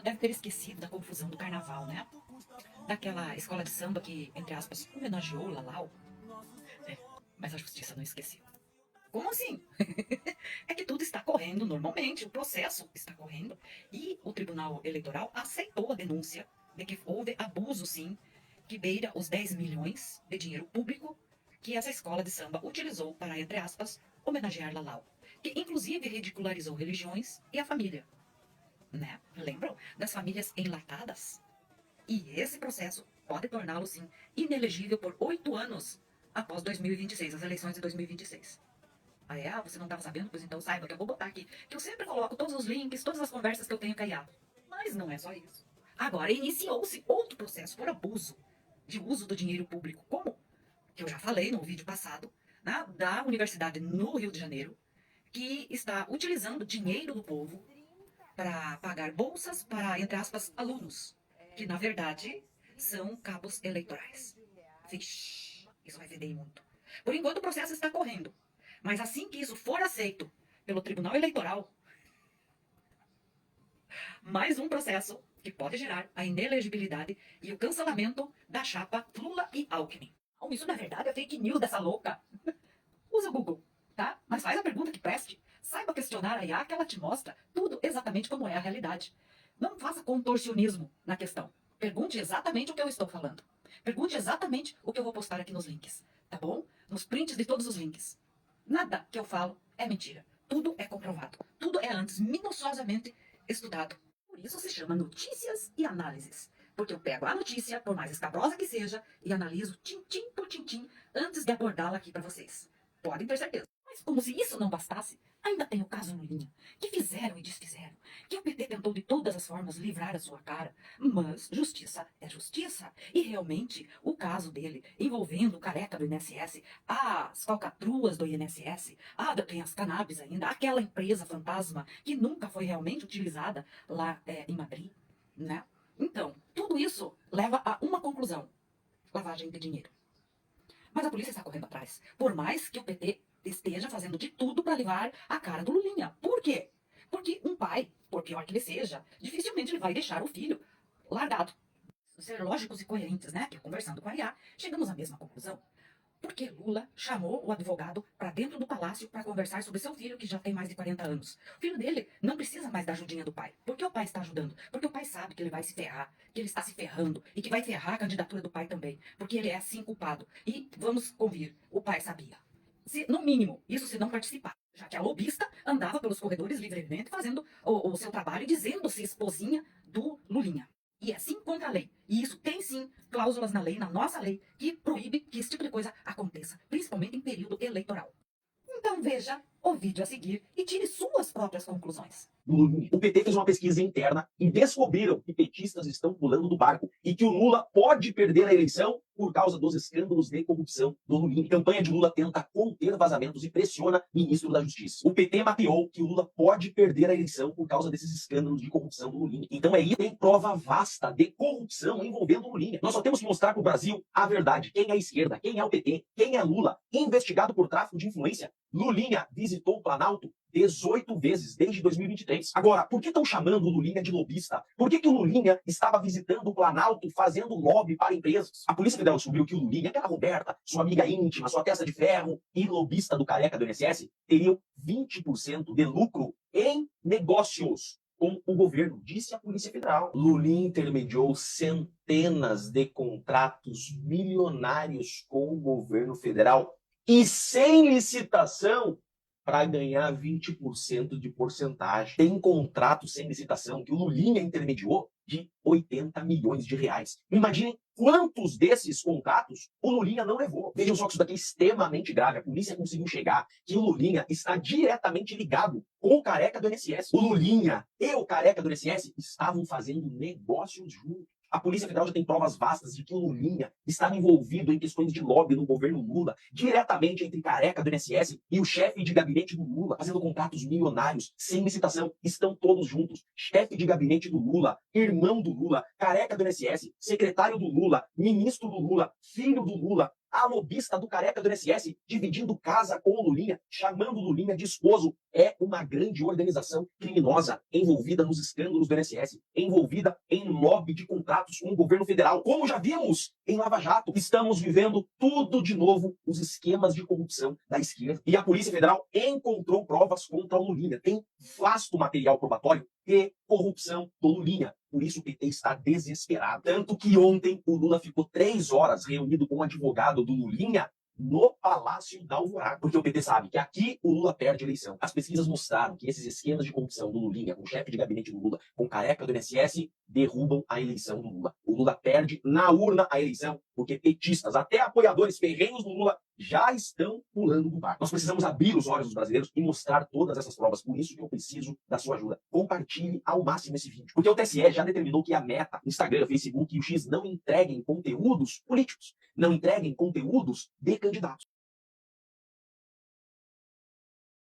já deve ter esquecido da confusão do carnaval, né? Daquela escola de samba que, entre aspas, homenageou o Lalau. É, mas a justiça não esqueceu. Como assim? É que tudo está correndo normalmente, o processo está correndo e o Tribunal Eleitoral aceitou a denúncia de que houve abuso, sim, que beira os 10 milhões de dinheiro público que essa escola de samba utilizou para, entre aspas, homenagear Lalau, que inclusive ridicularizou religiões e a família, né? Lembram das famílias enlatadas? E esse processo pode torná-lo, sim, inelegível por 8 anos após 2026, as eleições de 2026. Ah, é? Ah, você não estava sabendo? Pois então saiba que eu vou botar aqui, que eu sempre coloco todos os links, todas as conversas que eu tenho com a IA. Mas não é só isso. Agora, iniciou-se outro processo por abuso de uso do dinheiro público, como que eu já falei no vídeo passado, né, da universidade no Rio de Janeiro, que está utilizando dinheiro do povo para pagar bolsas para, entre aspas, alunos, que na verdade são cabos eleitorais. Vixe, isso vai feder muito. Por enquanto o processo está correndo, mas assim que isso for aceito pelo Tribunal Eleitoral, mais um processo que pode gerar a inelegibilidade e o cancelamento da chapa Lula e Alckmin. Isso na verdade é fake news dessa louca. Usa o Google, tá? Mas faz a pergunta que preste. Saiba questionar a IA que ela te mostra tudo exatamente como é a realidade. Não faça contorcionismo na questão. Pergunte exatamente o que eu estou falando. Pergunte exatamente o que eu vou postar aqui nos links, tá bom? Nos prints de todos os links. Nada que eu falo é mentira. Tudo é comprovado. Tudo é antes minuciosamente estudado. Por isso se chama notícias e análises. Porque eu pego a notícia, por mais escabrosa que seja, e analiso tintim por tintim antes de abordá-la aqui para vocês. Podem ter certeza. Mas como se isso não bastasse, ainda tem o caso Lulinha, que fizeram e desfizeram, que o PT tentou de todas as formas livrar a sua cara, mas justiça é justiça. E realmente, o caso dele, envolvendo o careca do INSS, as falcatruas do INSS, tem as cannabis ainda, aquela empresa fantasma que nunca foi realmente utilizada lá em Madrid, né? Então, tudo isso leva a uma conclusão: lavagem de dinheiro. Mas a polícia está correndo atrás. Por mais que o PT esteja fazendo de tudo para livrar a cara do Lulinha. Por quê? Porque um pai, por pior que ele seja, dificilmente ele vai deixar o filho largado. Ser lógicos e coerentes, né? Que conversando com a IA, chegamos à mesma conclusão. Porque Lula chamou o advogado para dentro do palácio para conversar sobre seu filho, que já tem mais de 40 anos. O filho dele não precisa mais da ajudinha do pai. Por que o pai está ajudando? Porque o pai sabe que ele vai se ferrar, que ele está se ferrando e que vai ferrar a candidatura do pai também. Porque ele é assim culpado. E vamos convir, o pai sabia. Se, no mínimo, isso se não participar. Já que a lobista andava pelos corredores livremente fazendo o seu trabalho e dizendo-se esposinha do Lulinha. E é sim contra a lei. E isso tem sim cláusulas na lei, na nossa lei, que proíbe que esse tipo de coisa aconteça, principalmente em período eleitoral. Então veja o vídeo a seguir e tire suas próprias conclusões. O PT fez uma pesquisa interna e descobriram que petistas estão pulando do barco e que o Lula pode perder a eleição por causa dos escândalos de corrupção do Lula. A campanha de Lula tenta conter vazamentos e pressiona o ministro da Justiça. O PT mapeou que o Lula pode perder a eleição por causa desses escândalos de corrupção do Lula. Então aí tem prova vasta de corrupção envolvendo o Lula. Nós só temos que mostrar para o Brasil a verdade. Quem é a esquerda, quem é o PT, quem é Lula, investigado por tráfico de influência. Lulinha visitou o Planalto 18 vezes desde 2023. Agora, por que estão chamando o Lulinha de lobista? Por que o Lulinha estava visitando o Planalto fazendo lobby para empresas? A Polícia Federal descobriu que o Lulinha, aquela Roberta, sua amiga íntima, sua testa de ferro e lobista do careca do INSS, teriam 20% de lucro em negócios com o governo, disse a Polícia Federal. Lulinha intermediou centenas de contratos milionários com o governo federal e sem licitação para ganhar 20% de porcentagem. Tem contrato sem licitação que o Lulinha intermediou de 80 milhões de reais. Imaginem quantos desses contratos o Lulinha não levou. Vejam só que isso daqui é extremamente grave. A polícia conseguiu chegar que o Lulinha está diretamente ligado com o careca do INSS. O Lulinha e o careca do INSS estavam fazendo negócios juntos. A Polícia Federal já tem provas vastas de que o Lulinha estava envolvido em questões de lobby no governo Lula, diretamente entre careca do INSS e o chefe de gabinete do Lula, fazendo contratos milionários, sem licitação. Estão todos juntos. Chefe de gabinete do Lula, irmão do Lula, careca do INSS, secretário do Lula, ministro do Lula, filho do Lula, A lobista do careca do INSS dividindo casa com o Lulinha, chamando o Lulinha de esposo. É uma grande organização criminosa envolvida nos escândalos do INSS, envolvida em lobby de contratos com o governo federal. Como já vimos em Lava Jato, estamos vivendo tudo de novo, os esquemas de corrupção da esquerda. E a Polícia Federal encontrou provas contra o Lulinha. Tem vasto material probatório de corrupção do Lulinha. Por isso o PT está desesperado. Tanto que ontem o Lula ficou 3 horas reunido com o advogado do Lulinha no Palácio da Alvorada. Porque o PT sabe que aqui o Lula perde a eleição. As pesquisas mostraram que esses esquemas de corrupção do Lulinha, com o chefe de gabinete do Lula, com o careca do INSS, derrubam a eleição do Lula. O Lula perde na urna a eleição, porque petistas, até apoiadores ferrenhos do Lula, já estão pulando do barco. Nós precisamos abrir os olhos dos brasileiros e mostrar todas essas provas. Por isso que eu preciso da sua ajuda. Compartilhe ao máximo esse vídeo. Porque o TSE já determinou que a Meta, Instagram, Facebook e o X não entreguem conteúdos políticos, não entreguem conteúdos de candidatos.